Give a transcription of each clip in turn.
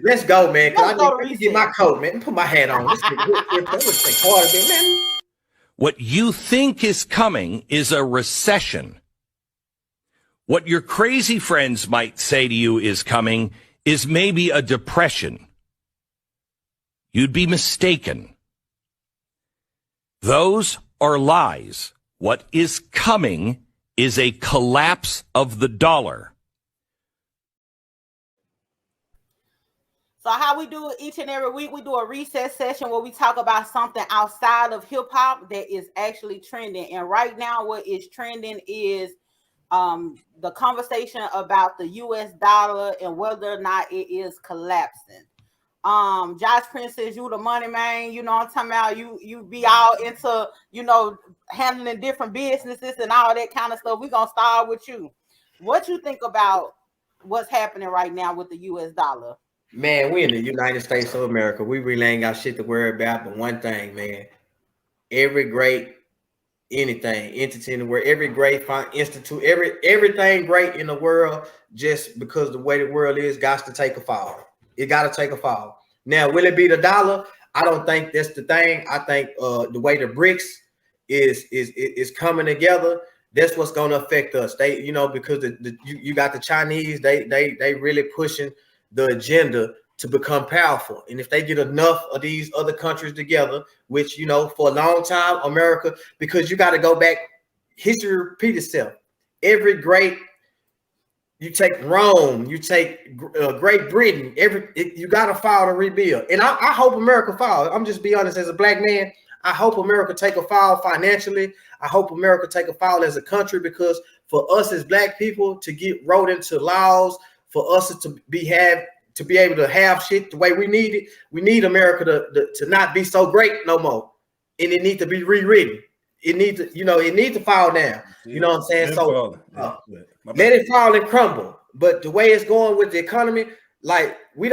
Let's go, man. Cause Let's go to let me get my reset. coat, man. Put my hat on. This thing hard, man. What you think is coming is a recession. What your crazy friends might say to you is coming is maybe a depression. You'd be mistaken. Those are lies. What is coming is a collapse of the dollar. So how we do it each and every week, we do a reset session where we talk about something outside of hip hop that is actually trending. And right now, what is trending is the conversation about the U.S. dollar and whether or not it is collapsing. Josh Prince says you the money man, you know what I'm talking about. You be all into, handling different businesses and all that kind of stuff. We're gonna start with you. What you think about what's happening right now with the U.S. dollar? Man, we in the United States of America. We really ain't got shit to worry about, but one thing, man. Every great entity in the world, every great institute, everything great in the world, just because the way the world is, got to take a fall. It got to take a fall. Now, will it be the dollar? I don't think that's the thing. I think the way the BRICS is coming together, that's what's going to affect us. They, because you got the Chinese, they really pushing the agenda to become powerful. And if they get enough of these other countries together, which, for a long time, America, because you got to go back, history repeat itself. Every great, you take Rome, you take Great Britain, you got to fall to rebuild. And I hope America fall. I'm just be honest, as a black man, I hope America take a fall financially. I hope America take a fall as a country, because for us as black people to get wrote into laws, for us to be able to have shit the way we need it, we need America to not be so great no more. And it needs to be rewritten. It needs to, it needs to fall down. You know what I'm saying? So let it fall and crumble. But the way it's going with the economy, like we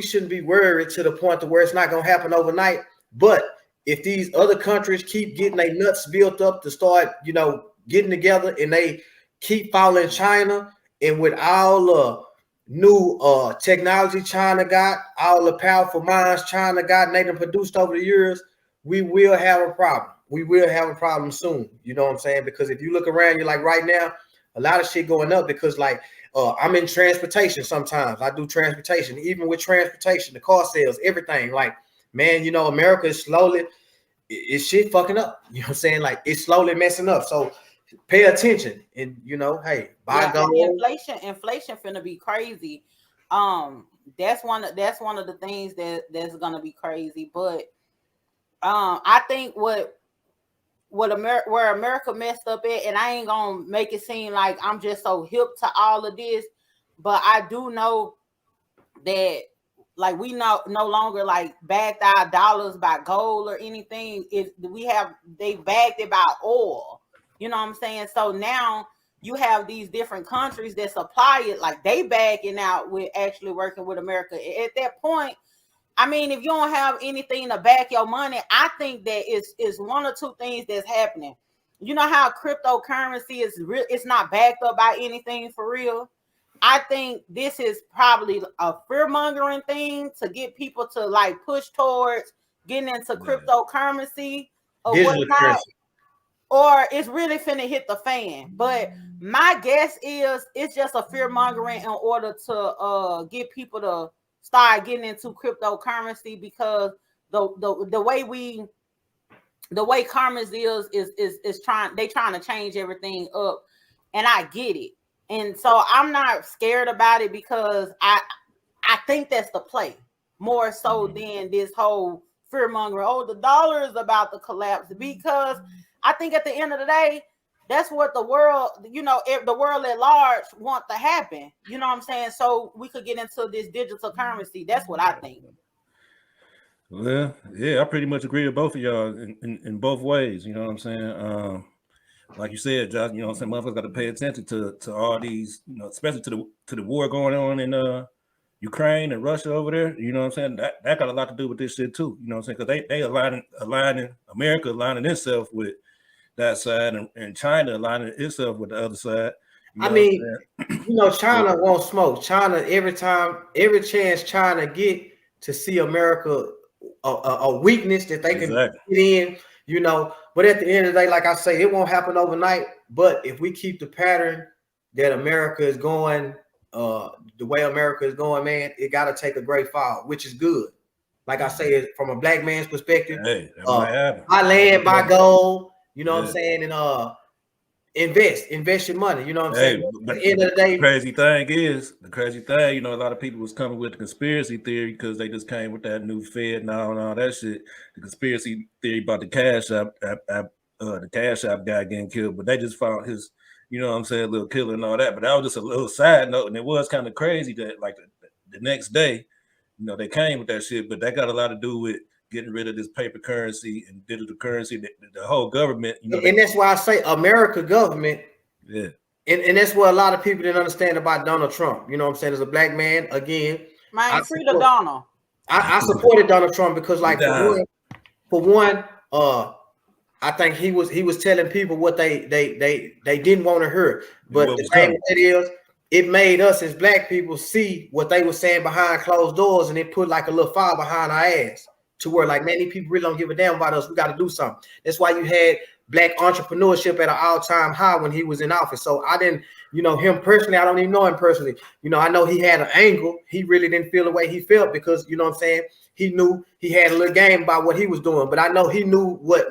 shouldn't be worried to the point to where it's not gonna happen overnight. But if these other countries keep getting their nuts built up to start, getting together, and they keep following China, and with all the new technology China got, all the powerful minds China got, and they done produced over the years, we will have a problem. We will have a problem soon. You know what I'm saying? Because if you look around, you're like, right now, a lot of shit going up, because I'm in transportation sometimes. I do transportation. Even with transportation, the car sales, everything. Like, man, America is slowly, it's shit fucking up. You know what I'm saying? Like, it's slowly messing up. So pay attention, and hey, buy gold. Inflation finna be crazy. That's one of the things that's gonna be crazy. But I think where America messed up at, and I ain't gonna make it seem like I'm just so hip to all of this, but I do know that, like, we no longer like backed our dollars by gold or anything. They backed it by oil. You know what I'm saying? So now you have these different countries that supply it, like they backing out with actually working with America. At that point, I mean, if you don't have anything to back your money, I think that it's one or two things that's happening. You know how cryptocurrency is real? It's not backed up by anything for real. I think this is probably a fear-mongering thing to get people to like push towards getting into cryptocurrency or whatnot, or it's really finna hit the fan. But my guess is it's just a fear-mongering in order to get people to start getting into cryptocurrency, because the way currency is trying to change everything up, and I get it. And so I'm not scared about it, because I think that's the play more so than this whole fear mongering. Oh, the dollar is about to collapse, because I think at the end of the day, that's what the world, the world at large want to happen. You know what I'm saying? So we could get into this digital currency. That's what I think. Well, yeah, I pretty much agree with both of y'all in both ways. You know what I'm saying? Like you said, Josh, you know what I'm saying, motherfuckers got to pay attention to all these, especially to the war going on in Ukraine and Russia over there. You know what I'm saying? That got a lot to do with this shit too. You know what I'm saying? Because they aligning America aligning itself with that side, and China aligning itself with the other side. You I know what I'm mean, saying? China won't smoke. China, every chance China get to see America a weakness that they can Exactly. get in, But at the end of the day, like I say, it won't happen overnight. But if we keep the pattern that America is going, the way America is going, man, it got to take a great fall, which is good. Like I say, from a black man's perspective, Hey, that might happen. my land, my goal, you know what I'm Yeah. saying, and invest your money. You know what I'm Hey, saying? but At the end of the day, the crazy thing, a lot of people was coming with the conspiracy theory because they just came with that new Fed and all that shit. The conspiracy theory about the the Cash App guy getting killed, but they just found his, little killer and all that. But that was just a little side note, and it was kind of crazy that like the next day, they came with that shit. But that got a lot to do with getting rid of this paper currency and digital currency. The whole government, and that's why I say America government. yeah. And that's what a lot of people didn't understand about Donald Trump. You know what I'm saying? As a black man, again, Man, free the Donald. I supported Donald Trump because, like, for one, I think he was telling people what they didn't want to hear. But the thing with it is, it made us as black people see what they were saying behind closed doors, and it put like a little fire behind our ass to where, like, many people really don't give a damn about us. We got to do something. That's why you had black entrepreneurship at an all-time high when he was in office. So I didn't, him personally, I don't even know him personally. I know he had an angle. He really didn't feel the way he felt because, you know what I'm saying, he knew he had a little game about what he was doing. But I know he knew what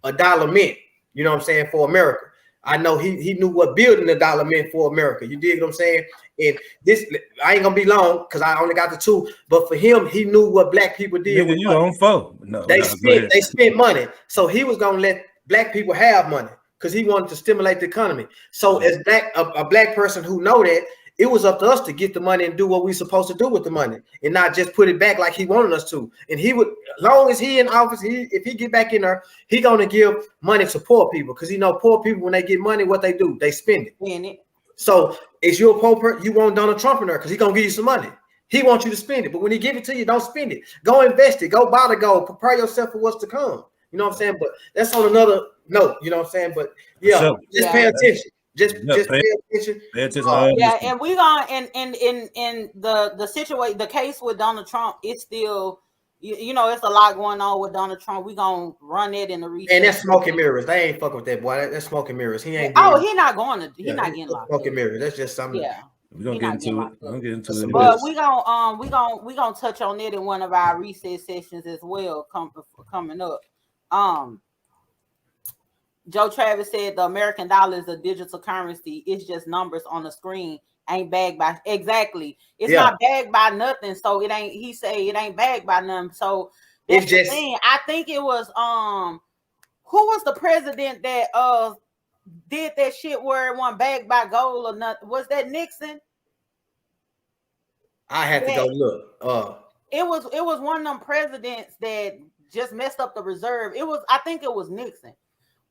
a dollar meant, you know what I'm saying, for America. I know he knew what building a dollar meant for America. You dig what I'm saying? And this, I ain't gonna be long because I only got the two. But for him, he knew what black people did. Nigga, you on foe. No, they spent money, so he was gonna let black people have money because he wanted to stimulate the economy. So as a black person who know that, it was up to us to get the money and do what we supposed to do with the money and not just put it back like he wanted us to. And he would, as long as he in office, if he get back in there, he gonna give money to poor people because poor people, when they get money, what they do, they spend it. So if you're a poor person, you want Donald Trump in there because he's gonna give you some money. He wants you to spend it, but when he give it to you, don't spend it. Go invest it. Go buy the gold. Prepare yourself for what's to come. You know what I'm saying? But that's on another note. You know what I'm saying? But yeah, just pay attention. Just pay attention. And we gonna in the situation, the case with Donald Trump, it's still, it's a lot going on with Donald Trump. We gonna run it in the recess. And that's smoke and mirrors. They ain't fucking with that boy. That's smoke and mirrors. He ain't. He not going to. He not getting locked. Smoke and mirrors. That's just something. Yeah. We're gonna get into it. But we gonna touch on it in one of our recess sessions as well coming up. Joe Travis said the American dollar is a digital currency. It's just numbers on the screen. Ain't bagged by It's not bagged by nothing. So it ain't. He said it ain't bagged by nothing. So that's the thing. I think it was who was the president that did that shit where it wasn't bagged by gold or nothing? Was that Nixon? I had to go look. It was one of them presidents that just messed up the reserve. I think it was Nixon.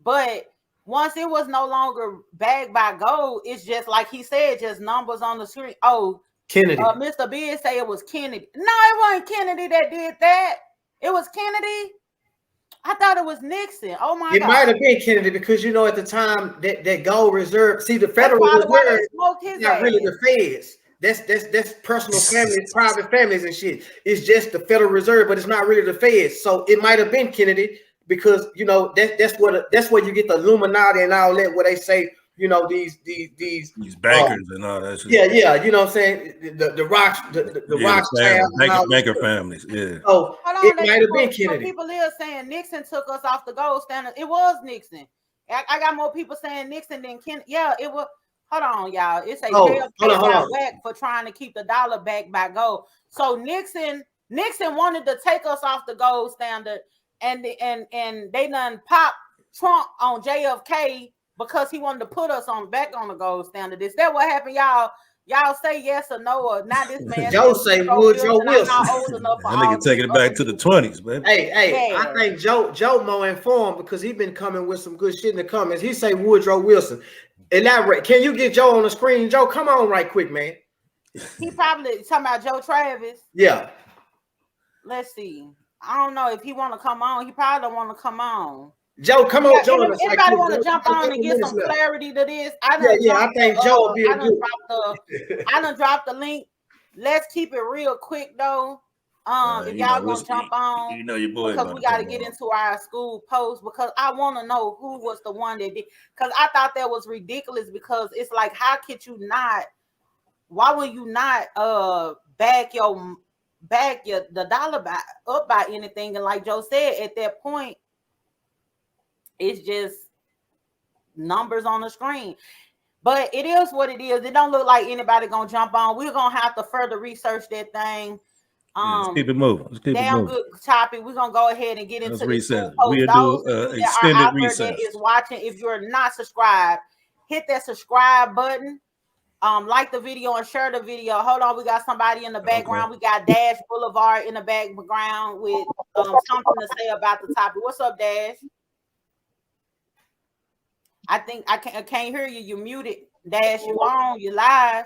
But once it was no longer bagged by gold, it's just like he said, just numbers on the screen. Oh, Kennedy. Mr. Beard say it was Kennedy. No, it wasn't Kennedy that did that. It was Kennedy. I thought it was Nixon. Oh my God. It might have been Kennedy because at the time that gold reserve, see, the Federal Reserve is not really the Feds. That's personal families, private families and shit. It's just the Federal Reserve, but it's not really the Feds. So it might have been Kennedy because that's where you get the Illuminati and all that, where they say these bankers and all that shit. Yeah, you know what I'm saying? The banker families. Yeah. So it might have been Kennedy. People here saying Nixon took us off the gold standard. It was Nixon. I got more people saying Nixon than Kennedy. Yeah, it was. Hold on, y'all. It's a JFK got whacked for trying to keep the dollar back by gold. So Nixon wanted to take us off the gold standard, and they done pop Trump on JFK because he wanted to put us back on the gold standard. Is that what happened, y'all? Y'all say yes or no, or not this man. Joe say Woodrow Wilson. I'm not old enough for that nigga taking it back to the 20s, man. Hey, I think Joe more informed because he been coming with some good shit in the comments. He say Woodrow Wilson. Elaborate. Can you get Joe on the screen? Joe, come on right quick, man. He probably talking about Joe Travis. Yeah. Let's see. I don't know if he want to come on. He probably don't want to come on. Joe, come on, join us. Anybody want to jump on and get some clarity to this? I think Joe will be a good. I done dropped the link. Let's keep it real quick though. If y'all gonna jump on, you know your boy, because we got to get into our school post, because I want to know who was the one that did. Because I thought that was ridiculous. Because it's like, how could you not? Why would you not back the dollar up by anything? And like Joe said, at that point, it's just numbers on the screen. But it is what it is. It don't look like anybody gonna jump on. We're gonna have to further research that thing. Let's keep it moving. Good topic. We're gonna go ahead and get into this. We'll do extended research. That is watching. If you're not subscribed, hit that subscribe button. Like the video and share the video. Hold on, we got somebody in the background. We got Dash Boulevard in the background with something to say about the topic. What's up, Dash? I think I can't hear you. You muted. Dash, you on? You live?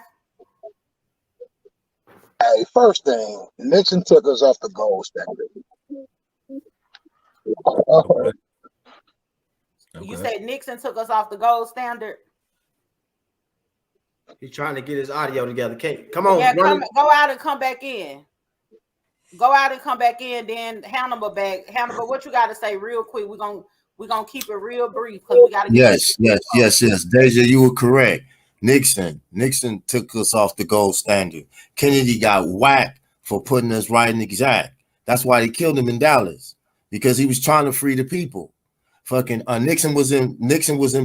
Hey, first thing, Nixon took us off the gold standard. You said Nixon took us off the gold standard. He's trying to get his audio together. Come on. Yeah, go out and come back in. Go out and come back in. Then Hannibal back. Hannibal, what you got to say real quick? We're gonna keep it real brief because we got to. Yes. Deja, you were correct. Nixon took us off the gold standard. Kennedy got whacked for putting us right and exact. That's why they killed him in Dallas, because he was trying to free the people. Fucking Nixon was in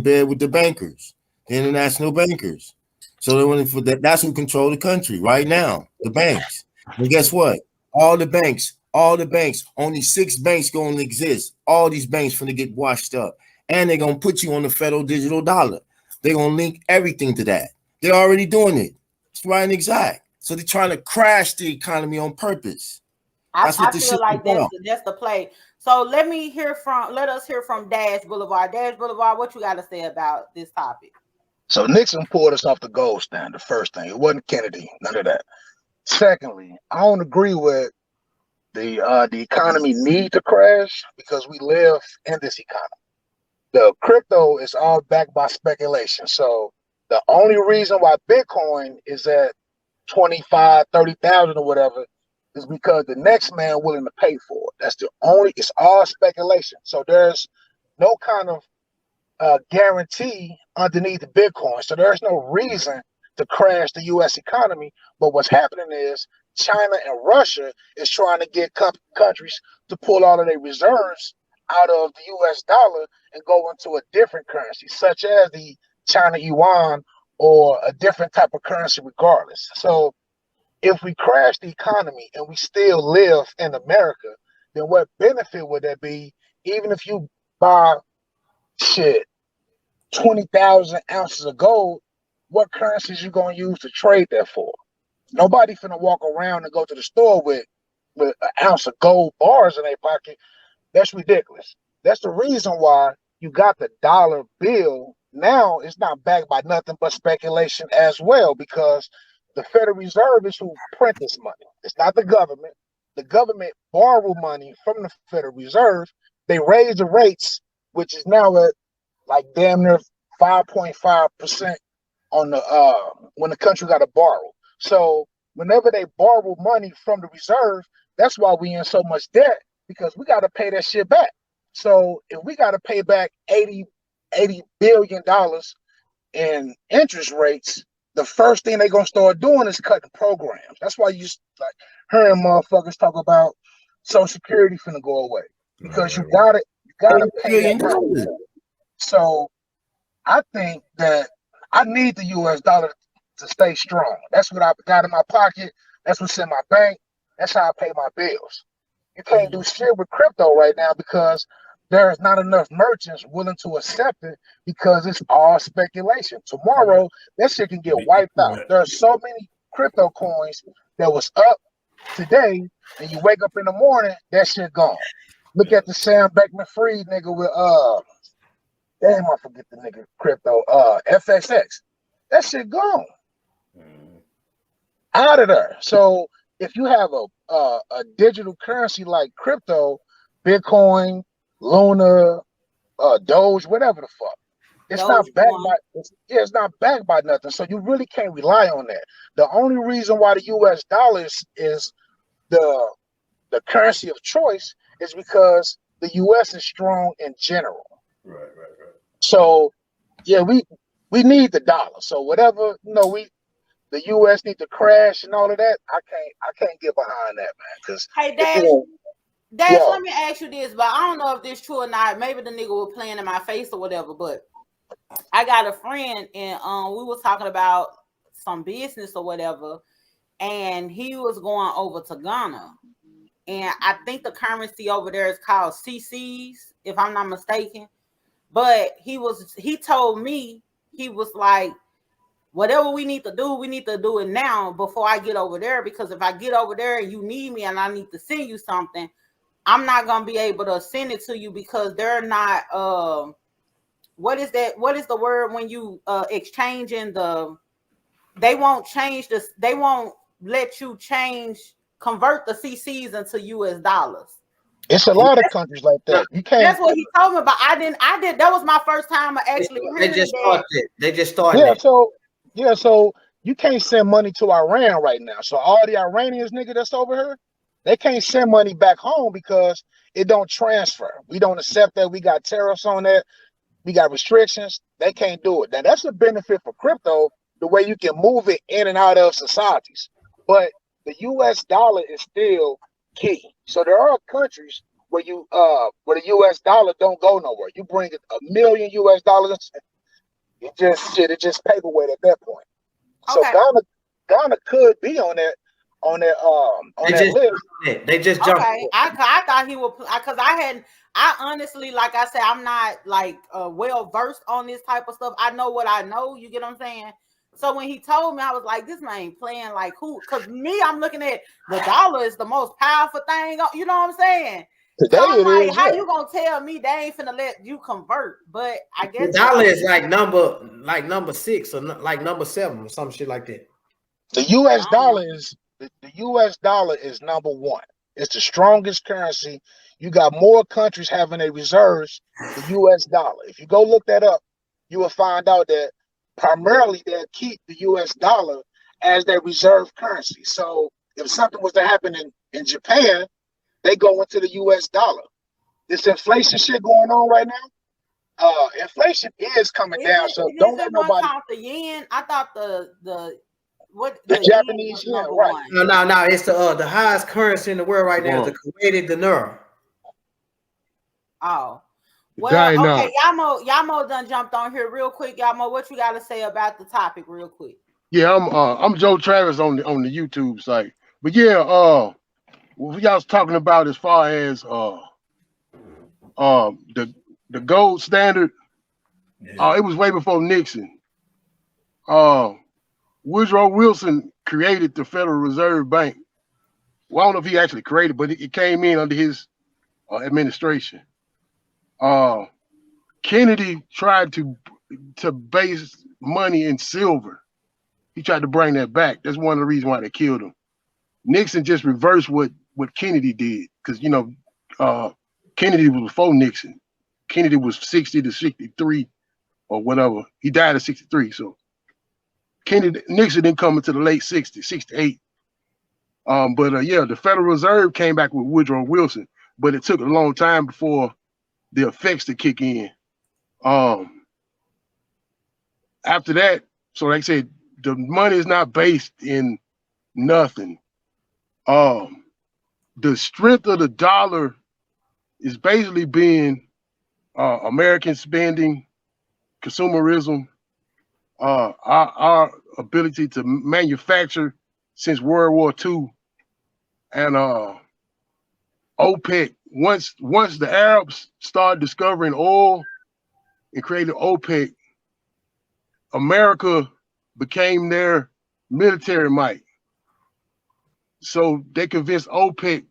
bed with the bankers, the international bankers. So they went for that. That's who control the country right now, the banks. And guess what? All the banks, only 6 banks gonna exist. All these banks gonna get washed up, and they're gonna put you on the federal digital dollar. They're gonna link everything to that. They're already doing it. It's right and exact. So they're trying to crash the economy on purpose. That's what I feel like that's the play. So let us hear from Dash Boulevard. Dash Boulevard, what you got to say about this topic? So Nixon pulled us off the gold standard. First thing, it wasn't Kennedy, none of that. Secondly, I don't agree with the economy need to crash, because we live in this economy. The crypto is all backed by speculation. So the only reason why Bitcoin is at 25, 30,000 or whatever is because the next man willing to pay for it. It's all speculation. So there's no kind of guarantee underneath the Bitcoin. So there's no reason to crash the U.S. economy. But what's happening is China and Russia is trying to get countries to pull all of their reserves out of the U.S. dollar and go into a different currency, such as the China yuan or a different type of currency regardless. So if we crash the economy and we still live in America, then what benefit would that be? Even if you buy 20,000 ounces of gold, what currencies you going to use to trade that for? Nobody finna walk around and go to the store with an ounce of gold bars in their pocket. That's ridiculous. That's the reason why you got the dollar bill. Now it's not backed by nothing but speculation as well, because the Federal Reserve is who print this money. It's not the government. The government borrow money from the Federal Reserve. They raise the rates, which is now at like damn near 5.5% on the when the country got to borrow. So whenever they borrow money from the reserve, that's why we in so much debt, because we got to pay that shit back. So if we got to pay back $80 billion in interest rates, the first thing they're gonna start doing is cutting programs. That's why you like hearing motherfuckers talk about Social Security finna go away, because you gotta pay that money. So I think that I need the U.S. dollar to stay strong. That's what I got in my pocket. That's what's in my bank. That's how I pay my bills. You can't do shit with crypto right now because there's not enough merchants willing to accept it, because it's all speculation. Tomorrow, that shit can get wiped out. There are so many crypto coins that was up today, and you wake up in the morning, that shit gone. Look at the Sam Bankman-Fried nigga with damn, I forget the nigga crypto FXX. That shit gone. Out of there. So if you have a digital currency like crypto, Bitcoin, Luna, Doge, whatever the fuck. It's not backed Dogecoin. by it's not backed by nothing. So you really can't rely on that. The only reason why the US dollar is the currency of choice is because the US is strong in general. Right, right, right. So yeah, we need the dollar. So whatever, the US need to crash and all of that, I can't get behind that, man. Because Hey, if it Dash, ain't, Dash, yo, let me ask you this, but I don't know if this true or not. Maybe the nigga was playing in my face or whatever, but I got a friend and we was talking about some business or whatever, and he was going over to Ghana. And I think the currency over there is called CCs, if I'm not mistaken. But he told me, he was like, whatever we need to do it now before I get over there, because if I get over there and you need me and I need to send you something, I'm not gonna be able to send it to you because they're not what is that? What is the word when you exchanging they won't change this, they won't let you convert the CCs into US dollars. it's a lot of countries like that. You can't. That's what he told me, but I did that was my first time of actually They hearing just that. started it. They just started Yeah, it. so you can't send money to Iran right now. So all the Iranians, nigga, that's over here, they can't send money back home because it don't transfer. We don't accept that. We got tariffs on that. We got restrictions. They can't do it. Now that's a benefit for crypto, the way you can move it in and out of societies. But the US dollar is still key. So there are countries where where the US dollar don't go nowhere. You bring $1 million US dollars, it just paperweight at that point. So Okay. Ghana could be on that list. They just jumped Okay, it. I thought he would, because I honestly, like I said, I'm not like well versed on this type of stuff. I know what I know. You get what I'm saying? So when he told me, I was like, this man playing like who? Because me, I'm looking at the dollar is the most powerful thing. You know what I'm saying? So Today I'm it like, is, how yeah. you gonna tell me they ain't finna let you convert? But I guess The dollar is like number 6 or like number 7 or some shit like that. The US I don't know. dollar is the US dollar is number one. It's the strongest currency. You got more countries having a reserves, the US dollar. If you go look that up, you will find out that primarily they'll keep the US dollar as their reserve currency. So if something was to happen in Japan, they go into the US dollar. This inflation shit going on right now, inflation is coming down. So Is don't let it gonna nobody, count the yen? I thought the the yen was Japanese yen, number right. one. No. It's the highest currency in the world right now is the Kuwaiti dinar. Oh, well, Dino. okay. Yamo done jumped on here real quick. Yamo, what you got to say about the topic, real quick? Yeah, I'm Joe Travis on the YouTube site. But yeah, what y'all was talking about as far as the gold standard, it was way before Nixon. Woodrow Wilson created the Federal Reserve Bank. Well, I don't know if he actually created, but it came in under his administration. Kennedy tried to base money in silver. He tried to bring that back. That's one of the reasons why they killed him. Nixon just reversed what Kennedy did, because Kennedy was before Nixon. Kennedy was 60 to 63 or whatever. He died at 63. So Nixon didn't come into the late 60s, 68. The Federal Reserve came back with Woodrow Wilson, but it took a long time before the effects to kick in. After that, so like I said, the money is not based in nothing. The strength of the dollar is basically being American spending, consumerism, our ability to manufacture since World War II, and OPEC. Once the Arabs started discovering oil and created OPEC, America became their military might. So they convinced OPEC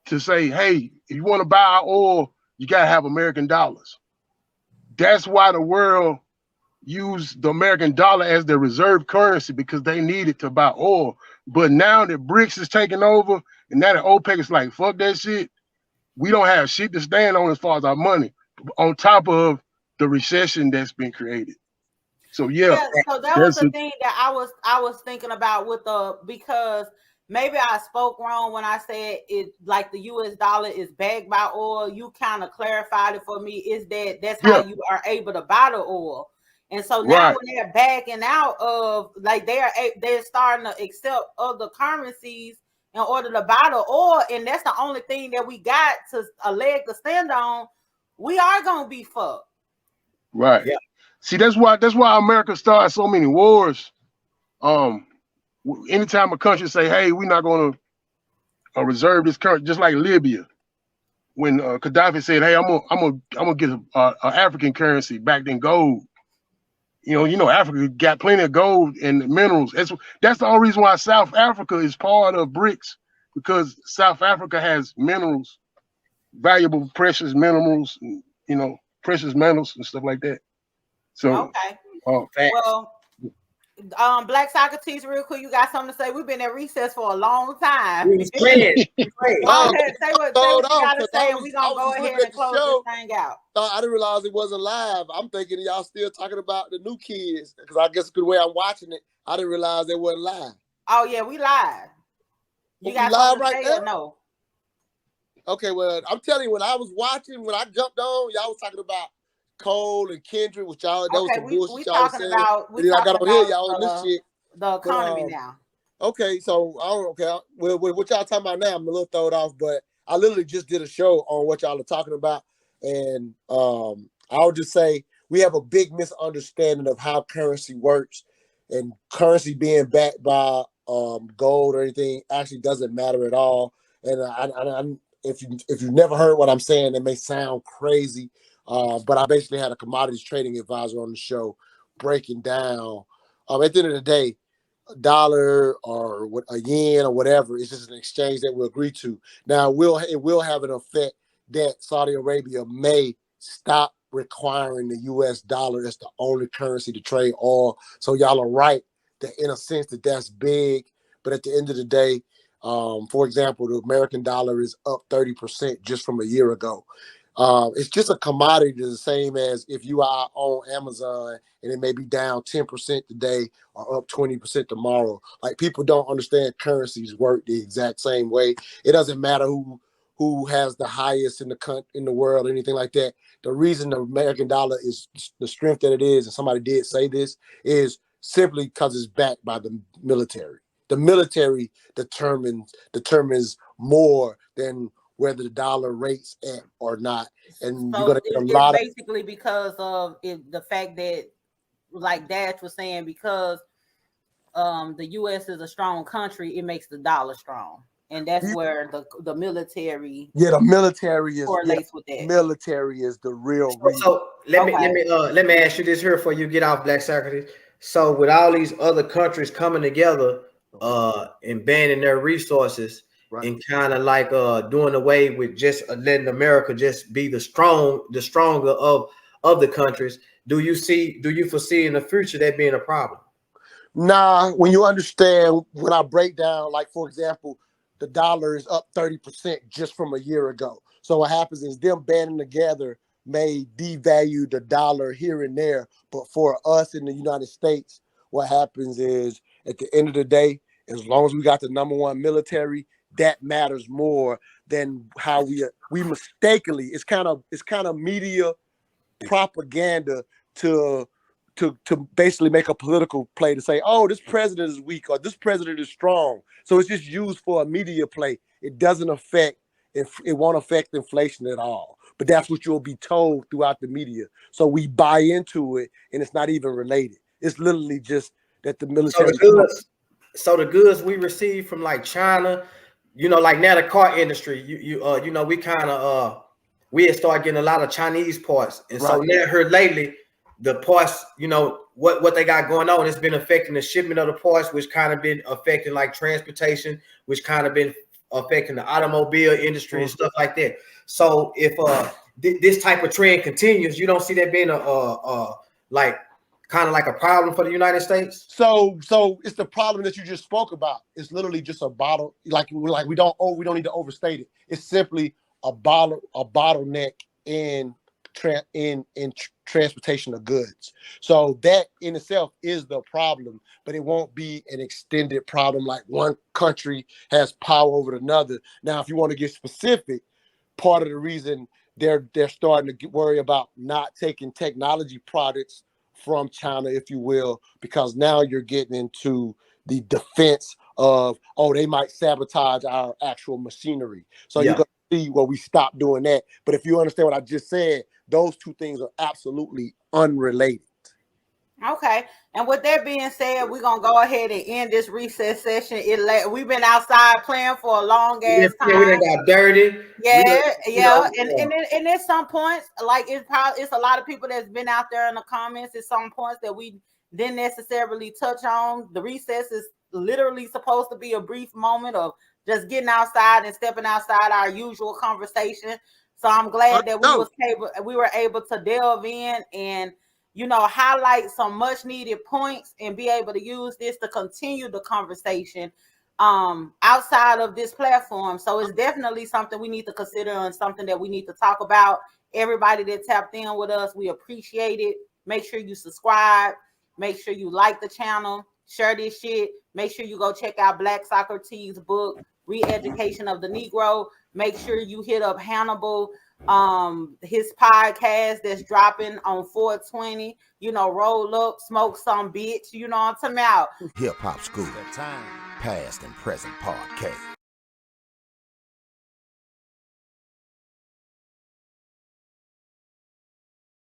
to say, hey, if you want to buy our oil, you got to have American dollars. That's why the world used the American dollar as their reserve currency, because they needed to buy oil. But now that BRICS is taking over, and now that OPEC is like, fuck that shit, we don't have shit to stand on as far as our money, on top of the recession that's been created. So yeah, so that was the thing that I was thinking about with because maybe I spoke wrong when I said it, like the U.S. dollar is backed by oil. You kind of clarified it for me. Is that's how you are able to buy the oil? And so now when they're backing out of, like, they're starting to accept other currencies in order to buy the oil, and that's the only thing that we got to a leg to stand on, we are gonna be fucked. Right. Yeah. See, that's why America starts so many wars. Anytime a country say, "Hey, we're not going to reserve this currency," just like Libya, when Gaddafi said, "Hey, I'm gonna get a African currency backed in gold." You know, Africa got plenty of gold and minerals. That's the only reason why South Africa is part of BRICS, because South Africa has minerals, valuable, precious minerals, you know, precious metals and stuff like that. So, okay. Well, Black Socrates, real quick, you got something to say? We've been at recess for a long time. Go ahead, say what you got to say, and we're going to go ahead and close this thing out. I didn't realize it wasn't live. I'm thinking y'all still talking about the new kids, because I guess the way I'm watching it, I didn't realize it wasn't live. Oh, yeah, we live. You got live right now? No? Okay, well, I'm telling you, when I was watching, when I jumped on, y'all was talking about Cole and Kendrick, which y'all, that was some bullshit y'all was saying. And then I got on here, y'all on this shit. The economy now. Okay, so, well, what y'all talking about now, I'm a little thrown off, but I literally just did a show on what y'all are talking about. And I would just say we have a big misunderstanding of how currency works, and currency being backed by gold or anything actually doesn't matter at all. And if you've never heard what I'm saying, it may sound crazy, but I basically had a commodities trading advisor on the show breaking down. At the end of the day, a dollar or a yen or whatever is just an exchange that we'll agree to. Now, it will have an effect that Saudi Arabia may stop requiring the U.S. dollar as the only currency to trade oil. So y'all are right that in a sense that's big. But at the end of the day, for example, the American dollar is up 30% just from a year ago. It's just a commodity the same as if you are on Amazon and it may be down 10% today or up 20% tomorrow. Like, people don't understand currencies work the exact same way. It doesn't matter who has the highest in the world or anything like that. The reason the American dollar is the strength that it is, and somebody did say this, is simply because it's backed by the military. The military determines more than whether the dollar rates at or not. And so you're going to get a lot basically because of the fact that, like Dash was saying, because the U.S. is a strong country, it makes the dollar strong. And that's where the military the military is correlates with that. Military is the real reason. So let me ask you this here before you get off, Black Socrates. So with all these other countries coming together and banning their resources, right, and kind of like doing away with just letting America just be the stronger of the countries, do you foresee in the future that being a problem? Nah, when you understand, when I break down, like, for example, the dollar is up 30% just from a year ago. So what happens is them banding together may devalue the dollar here and there. But for us in the United States, what happens is at the end of the day, as long as we got the #1 military, that matters more than how we mistakenly, it's kind of media propaganda to basically make a political play to say, oh, this president is weak or this president is strong. So it's just used for a media play. It won't affect inflation at all. But that's what you'll be told throughout the media. So we buy into it, and it's not even related. It's literally just that the military. So the goods we receive from, like, China, like now the car industry, we kind of we had started getting a lot of Chinese parts, and right. So now here lately, the parts, what they got going on, it's been affecting the shipment of the parts, which kind of been affecting like transportation, which kind of been affecting the automobile industry and stuff like that. So if this type of trend continues, you don't see that being like kind of like a problem for the United States? So it's the problem that you just spoke about. It's literally just a bottle. Like we don't need to overstate it. It's simply a bottleneck in transportation of goods. So that in itself is the problem, but it won't be an extended problem like one country has power over another. Now, if you want to get specific, part of the reason they're starting to worry about not taking technology products from China, if you will, because now you're getting into the defense of, oh, they might sabotage our actual machinery. So you're going to see where we stop doing that. But if you understand what I just said, those two things are absolutely unrelated. Okay. And with that being said, we're going to go ahead and end this recess session. We've been outside playing for a long ass time. We done got dirty. Yeah. And at some points, like it's a lot of people that's been out there in the comments at some points that we didn't necessarily touch on. The recess is literally supposed to be a brief moment of just getting outside and stepping outside our usual conversation. So I'm glad that we were able to delve in and, you know, highlight some much needed points and be able to use this to continue the conversation outside of this platform. So it's definitely something we need to consider and something that we need to talk about. Everybody that tapped in with us, we appreciate it. Make sure you subscribe. Make sure you like the channel. Share this shit. Make sure you go check out Black Socrates' book, Re-Education of the Negro. Make sure you hit up Hannibal, his podcast that's dropping on 420. You know, roll up, smoke some bitch. You know what I'm talking about. Hip Hop School, Past and Present Podcast.